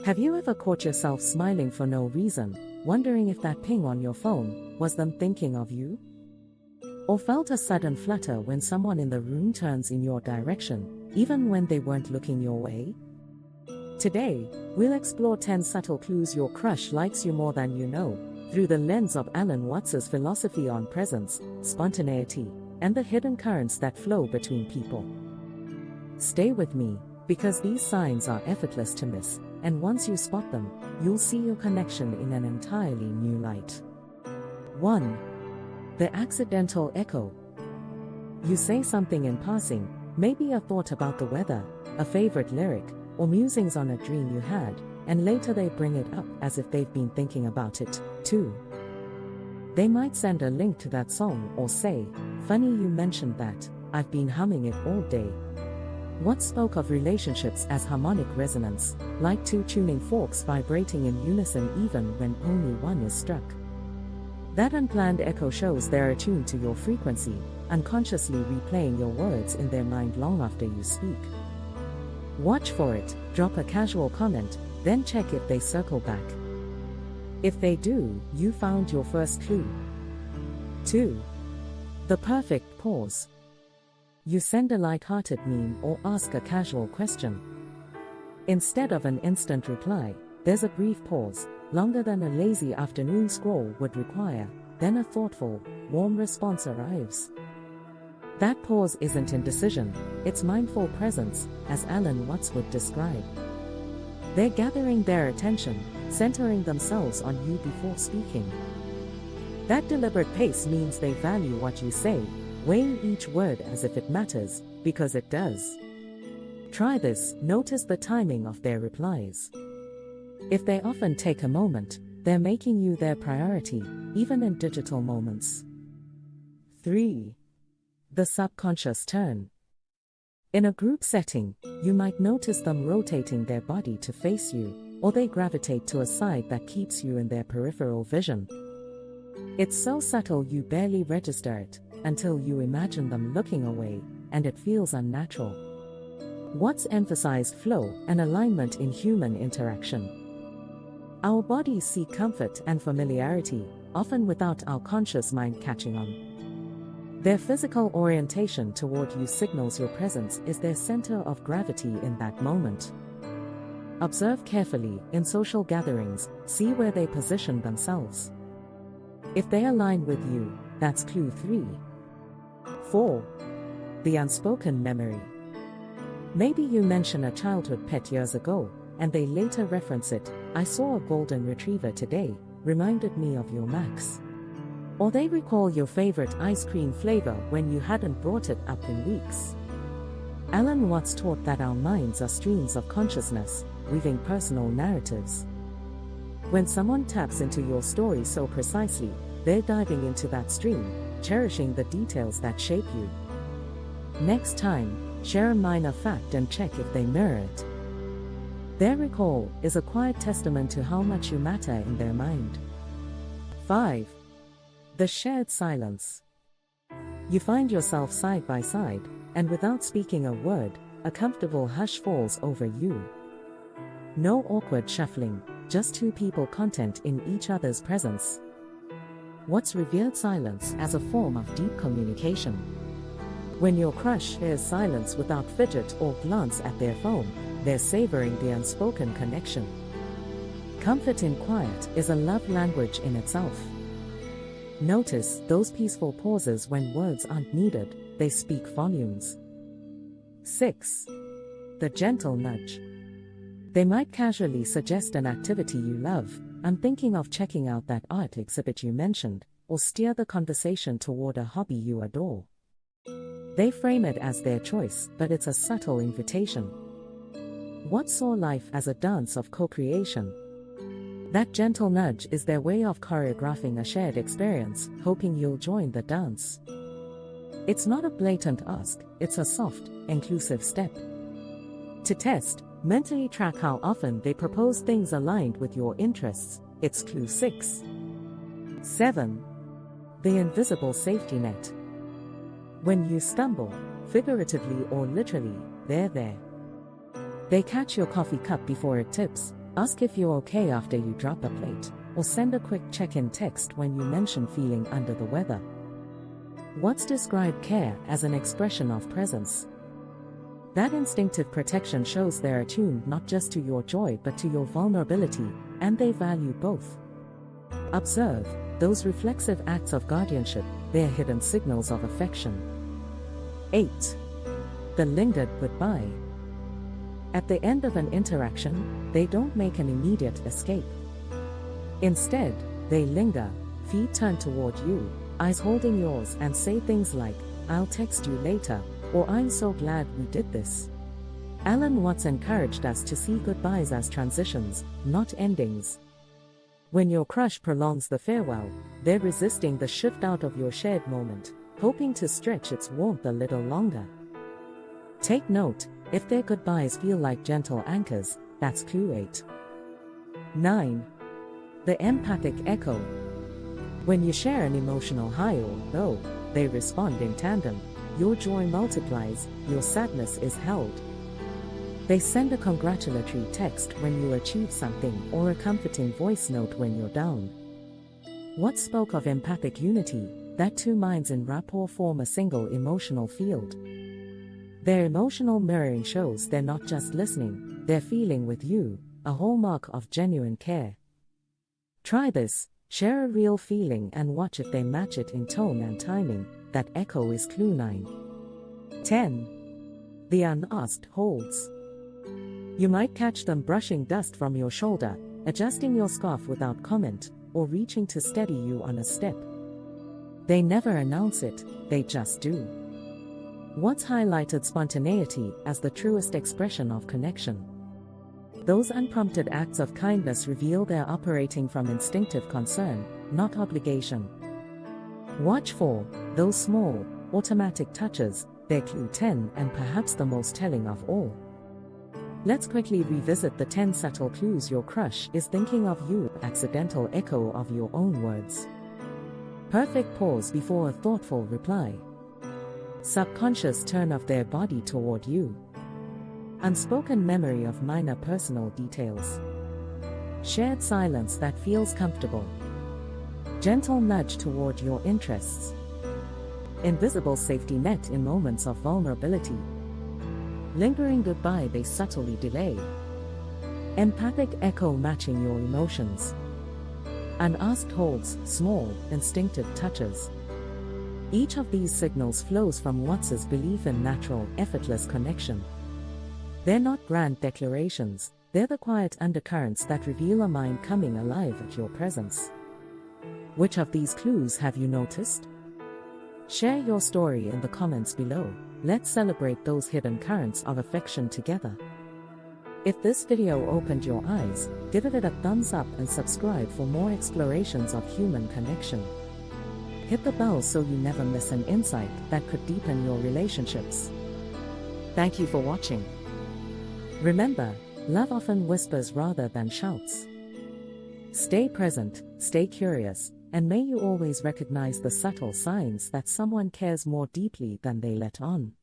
Have you ever caught yourself smiling for no reason, wondering if that ping on your phone was them thinking of you? Or felt a sudden flutter when someone in the room turns in your direction, even when they weren't looking your way? Today, we'll explore 10 subtle clues your crush likes you more than you know, through the lens of Alan Watts's philosophy on presence, spontaneity, and the hidden currents that flow between people. Stay with me, because these signs are effortless to miss, and once you spot them, you'll see your connection in an entirely new light. 1. The accidental echo. You say something in passing, maybe a thought about the weather, a favorite lyric, or musings on a dream you had, and later they bring it up as if they've been thinking about it, too. They might send a link to that song or say, "Funny you mentioned that, I've been humming it all day." Watts spoke of relationships as harmonic resonance, like two tuning forks vibrating in unison even when only one is struck. That unplanned echo shows they're attuned to your frequency, unconsciously replaying your words in their mind long after you speak. Watch for it, drop a casual comment, then check if they circle back. If they do, you found your first clue. 2. The perfect pause. You send a light-hearted meme or ask a casual question. Instead of an instant reply, there's a brief pause, longer than a lazy afternoon scroll would require, then a thoughtful, warm response arrives. That pause isn't indecision, it's mindful presence, as Alan Watts would describe. They're gathering their attention, centering themselves on you before speaking. That deliberate pace means they value what you say, weighing each word as if it matters, because it does. Try this, notice the timing of their replies. If they often take a moment, they're making you their priority, even in digital moments. 3. The subconscious turn. In a group setting, you might notice them rotating their body to face you, or they gravitate to a side that keeps you in their peripheral vision. It's so subtle you barely register it, until you imagine them looking away, and it feels unnatural. Watts emphasized flow and alignment in human interaction. Our bodies seek comfort and familiarity, often without our conscious mind catching on. Their physical orientation toward you signals your presence is their center of gravity in that moment. Observe carefully in social gatherings, see where they position themselves. If they align with you, that's clue 3. 4. The unspoken memory. Maybe you mention a childhood pet years ago, and they later reference it. "I saw a golden retriever today, reminded me of your Max." Or they recall your favorite ice cream flavor when you hadn't brought it up in weeks. Alan Watts taught that our minds are streams of consciousness, weaving personal narratives. When someone taps into your story so precisely, they're diving into that stream, cherishing the details that shape you. Next time, share a minor fact and check if they mirror it. Their recall is a quiet testament to how much you matter in their mind. 5. The shared silence. You find yourself side by side, and without speaking a word, a comfortable hush falls over you. No awkward shuffling, just two people content in each other's presence. Watts revered silence as a form of deep communication. When your crush hears silence without fidget or glance at their phone, they're savoring the unspoken connection. Comfort in quiet is a love language in itself. Notice those peaceful pauses when words aren't needed, they speak volumes. 6. The gentle nudge. They might casually suggest an activity you love. "I'm thinking of checking out that art exhibit you mentioned," or steer the conversation toward a hobby you adore. They frame it as their choice, but it's a subtle invitation. Watts saw life as a dance of co-creation. That gentle nudge is their way of choreographing a shared experience, hoping you'll join the dance. It's not a blatant ask, it's a soft, inclusive step. To test, mentally track how often they propose things aligned with your interests. It's clue 6. 7. The invisible safety net. When you stumble, figuratively or literally, they're there. They catch your coffee cup before it tips, Ask if you're okay after you drop a plate, or send a quick check-in text when you mention feeling under the weather. What's described care as an expression of presence? That instinctive protection shows they're attuned not just to your joy but to your vulnerability, and they value both. Observe those reflexive acts of guardianship, they're hidden signals of affection. 8. The lingered goodbye. At the end of an interaction, they don't make an immediate escape. Instead, they linger, feet turned toward you, eyes holding yours, and say things like, "I'll text you later," or "I'm so glad we did this." Alan Watts encouraged us to see goodbyes as transitions, not endings. When your crush prolongs the farewell, they're resisting the shift out of your shared moment, hoping to stretch its warmth a little longer. Take note, if their goodbyes feel like gentle anchors, that's clue 8. 9. The empathic echo. When you share an emotional high or low, they respond in tandem. Your joy multiplies, your sadness is held. They send a congratulatory text when you achieve something or a comforting voice note when you're down. What spoke of empathic unity, that two minds in rapport form a single emotional field. Their emotional mirroring shows they're not just listening, they're feeling with you, a hallmark of genuine care. Try this, share a real feeling and watch if they match it in tone and timing. That echo is clue 9. 10. The unasked holds. You might catch them brushing dust from your shoulder, adjusting your scarf without comment, or reaching to steady you on a step. They never announce it, they just do. What's highlighted spontaneity as the truest expression of connection? Those unprompted acts of kindness reveal they're operating from instinctive concern, not obligation. Watch for those small, automatic touches, they're clue 10 and perhaps the most telling of all. Let's quickly revisit the 10 subtle clues your crush is thinking of you, accidental echo of your own words. Perfect pause before a thoughtful reply. Subconscious turn of their body toward you. Unspoken memory of minor personal details. Shared silence that feels comfortable. Gentle nudge toward your interests. Invisible safety net in moments of vulnerability. Lingering goodbye they subtly delay. Empathic echo matching your emotions. Unasked holds, small, instinctive touches. Each of these signals flows from Watts's belief in natural, effortless connection. They're not grand declarations, they're the quiet undercurrents that reveal a mind coming alive at your presence. Which of these clues have you noticed? Share your story in the comments below. Let's celebrate those hidden currents of affection together. If this video opened your eyes, give it a thumbs up and subscribe for more explorations of human connection. Hit the bell so you never miss an insight that could deepen your relationships. Thank you for watching. Remember, love often whispers rather than shouts. Stay present, stay curious, and may you always recognize the subtle signs that someone cares more deeply than they let on.